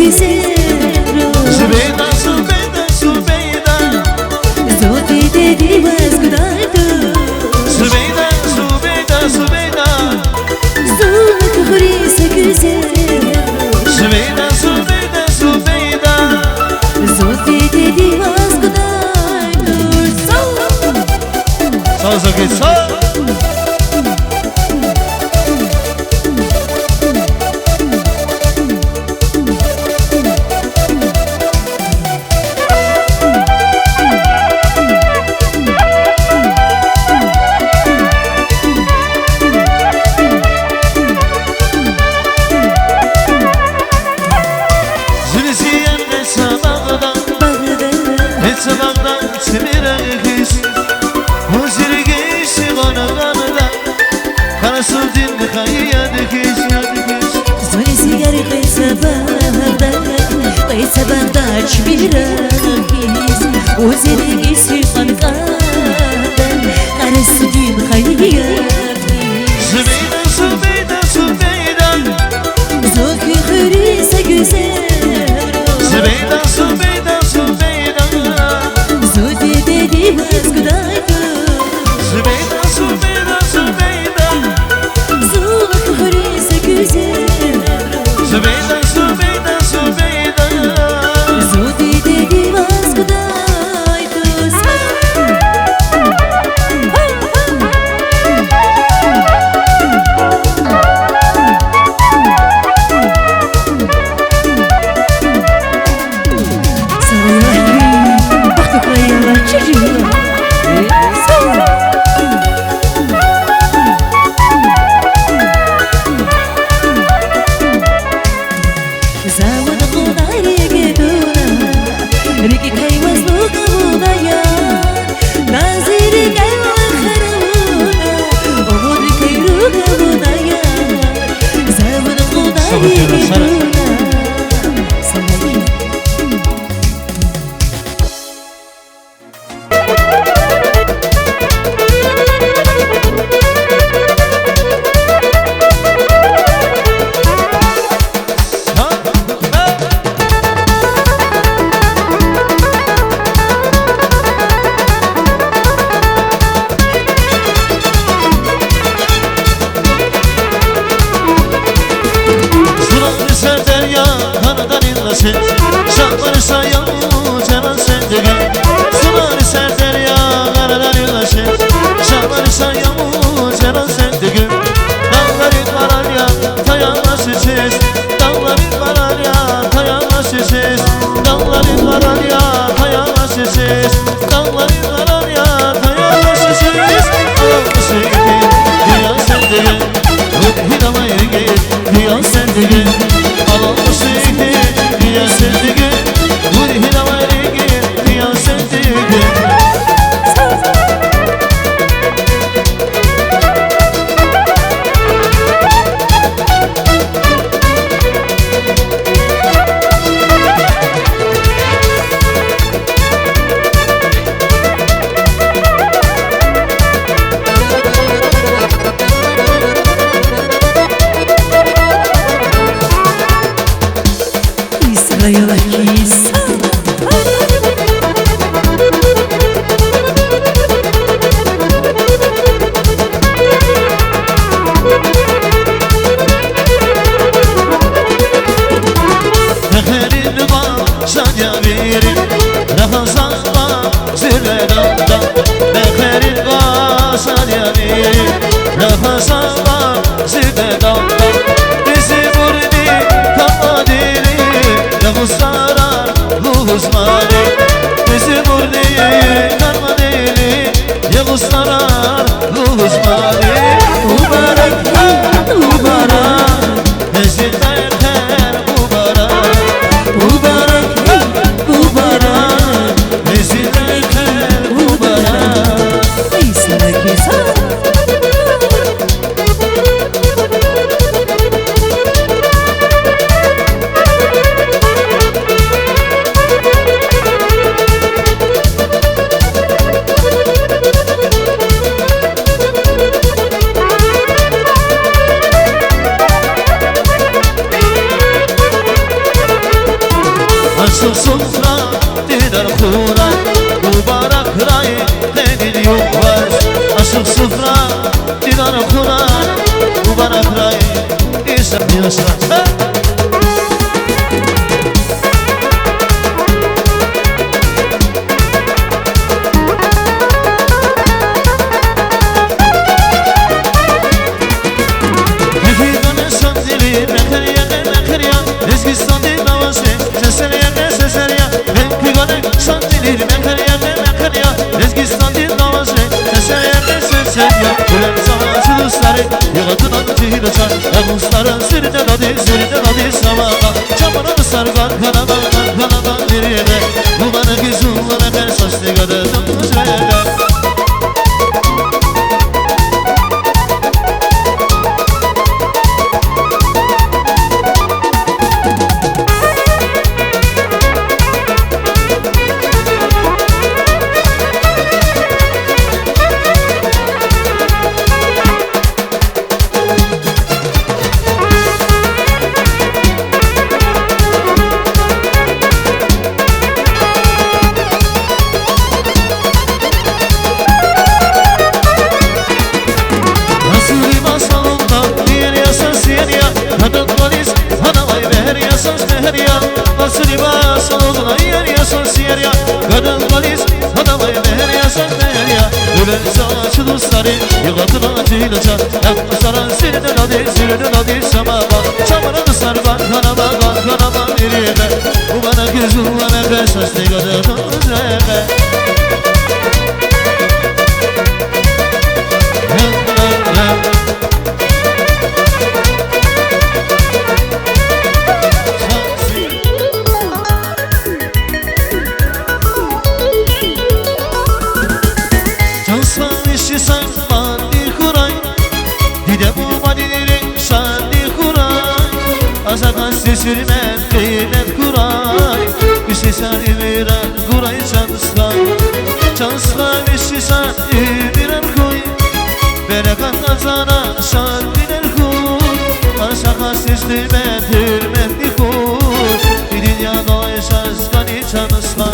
güzel Zübeyda, Zübeyda, Zübeyda Zoti dediğimiz kudardı Zübeyda, Zübeyda, Zübeyda Zuluk hurisa güzel Zübeyda, Zübeyda, Zübeyda Zoti dediğimiz kudardı Sağ ol Zaki, sağ ol وزير قيسي قنقادا قرس ديم خير Zübeyda, Zübeyda, Zübeyda زوكي خريسة güzel Zübeyda, Zübeyda, Zübeyda زودي ديدي مسكدايدا Zübeyda, Zübeyda, Zübeyda زوك خريسة güzel Zübeyda, Zübeyda, Zübeyda زودي ديدي مسكدايدا Şahları sayalım Cenan sendege Suları ser derya Karalar yılaşır Şahları sayalım Cenan sendege Dağların varar ya Tayanlaşacağız Dağların varar ya Tayanlaşacağız Dağların varar ya Tayanlaşacağız Dağların varar ya Tayanlaşacağız Ağlamışı gidin Dünya sendege Hidamaya git Dünya sendege Ağlamışı gidin Dünya sendege Hidamaya git Dünya sendege aşık sofra didar kuray mübarek ray denil yuvaz aşık sofra didar kuray mübarek ray İsa yaşar Yıkatılan cihile çar Yavuzların sürüden hadi samana Çamanı sargan kanadan bir yere Bu bana güzullara ben saçlı kadının üzerine Nasıl libas oldu yer ya sosiyer ya Kadın valiz adamay meher ya sen meher ya Ölen saçı dostları yıkatılan acıyla çar Yakmasaran sirden hadi samaba Çamanı sarban kanama bir yere Bu bana gözüme ver saçlı kadının üzerine Sürmen kıymet kuray Üşü sen ümiren kuray çalışkan Çalışkan üşü sen ümiren kuy Berekat kazana şan biner kuy Arşaka süslümen hürmetli kuy Bir dünya dolayı şaşkan çalışkan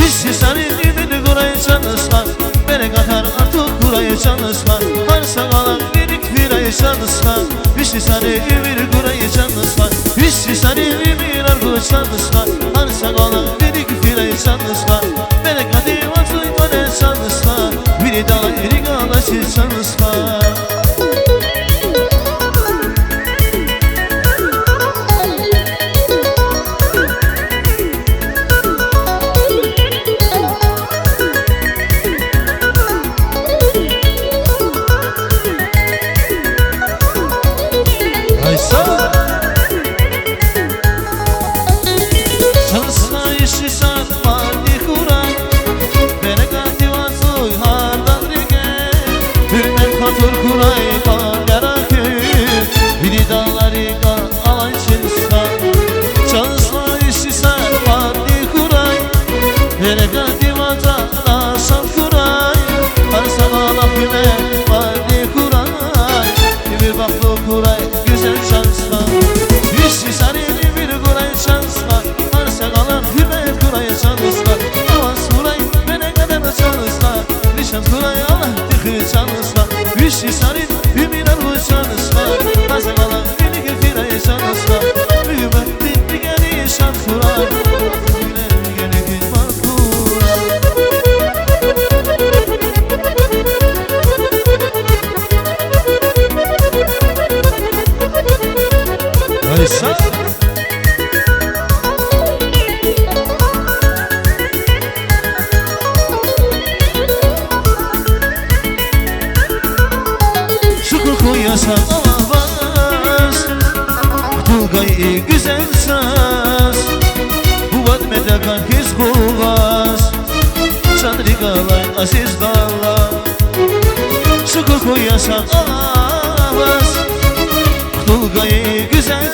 Üşü sen ümiren kuray çalışkan Berekat artık kuray çalışkan Arşakalar minik firay çalışkan Üşü sen ümiren kuray çalışkan Hüsnü seni ümir argo çalışkan Arsa kalan dedik firay çalışkan Berekati vatı bana çalışkan Biri dairi galaşı çalışkan Hüsnü sarın ümin argo çalışkan Hazırlanan beni firay çalışkan Büyümek bitti geni şan kuray Güler gene gün makura Aysa Koyasan avaz Tulgay güzel saz Bu vatmede kalkiz kovaz Çandrigalay aziz dağlar Şükür koyasan avaz Tulgay güzel